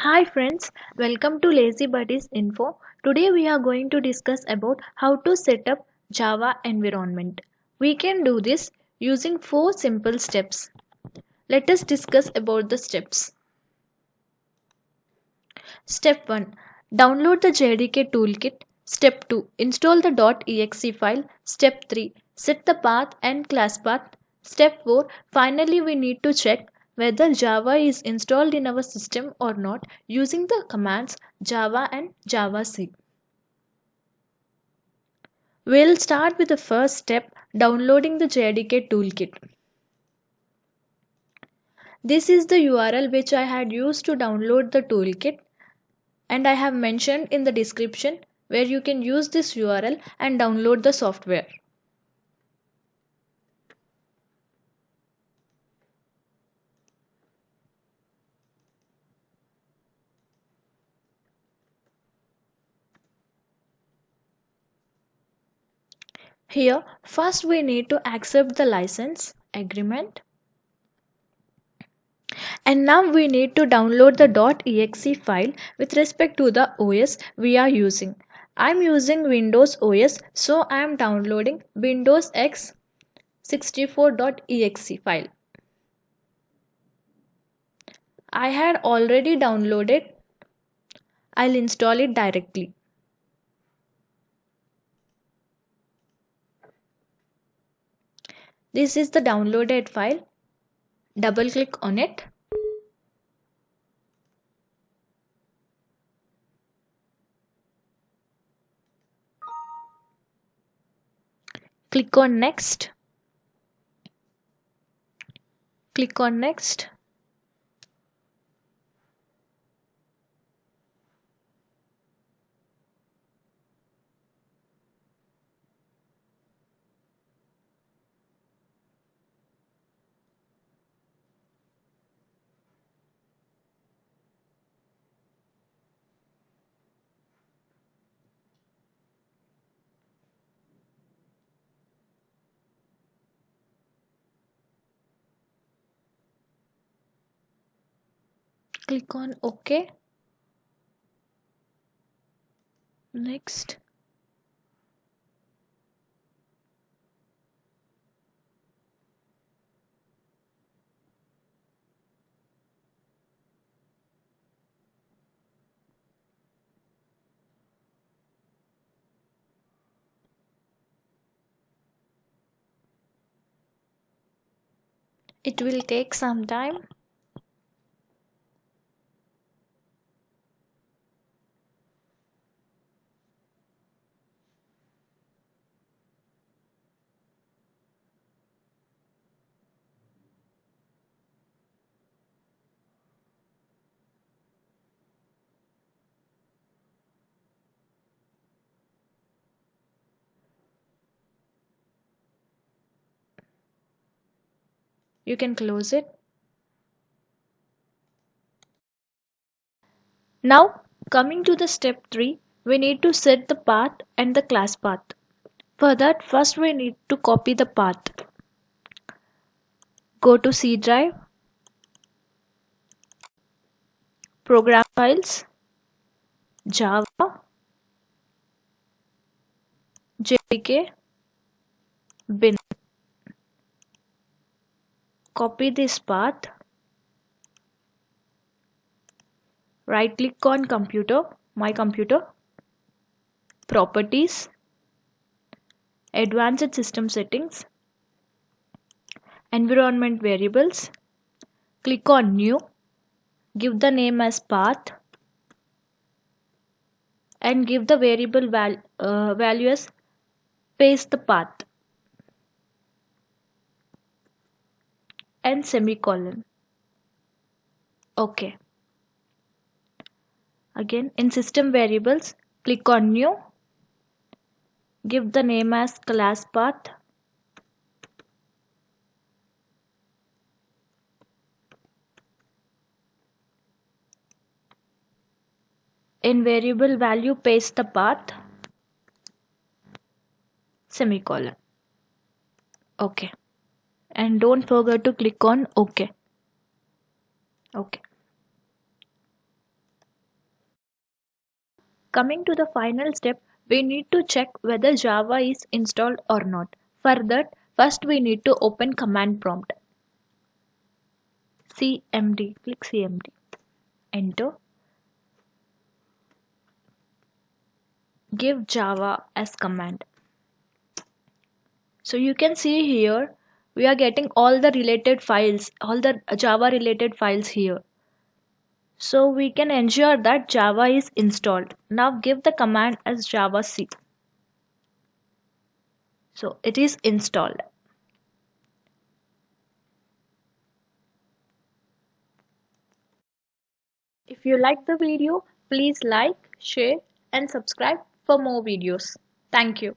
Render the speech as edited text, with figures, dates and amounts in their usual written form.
Hi friends, welcome to Lazy Buddies Info. Today we are going to discuss about how to set up Java environment. We can do this using 4 simple steps. Let us discuss about the steps. Step 1. Download the JDK toolkit. Step 2. Install the .exe file. Step 3. Set the path and class path. Step 4. Finally, we need to check whether Java is installed in our system or not using the commands Java and javac. We'll start with the first step, downloading the JDK toolkit. This is the URL which I had used to download the toolkit, and I have mentioned in the description where you can use this URL and download the software. Here, first we need to accept the license agreement. And now we need to download the .exe file with respect to the OS we are using. I'm using Windows OS, so I am downloading Windows X 64.exe file. I had already downloaded. I'll install it directly. This is the downloaded file. Double click on it. Click on next. Click on next. Click on OK. Next. It will take some time. You can close it. Now, coming to the step 3, we need to set the path and the class path. For that, first we need to copy the path. Go to C drive, program files, Java, JDK, bin. Copy this path. Right click on computer, my computer, properties, advanced system settings, environment variables. Click on new, give the name as path, and give the variable value as paste the path and semicolon. OK. Again, in system variables, click on new, give the name as class path, in variable value paste the path, semicolon. OK. And don't forget to click on OK. OK. Coming to the final step, we need to check whether Java is installed or not. For that, first we need to open command prompt. CMD, click CMD, enter, give Java as command. So you can see here, we are getting all the related files, all the Java related files here. So we can ensure that Java is installed. Now give the command as Java C. So it is installed. If you like the video, please like, share and subscribe for more videos. Thank you.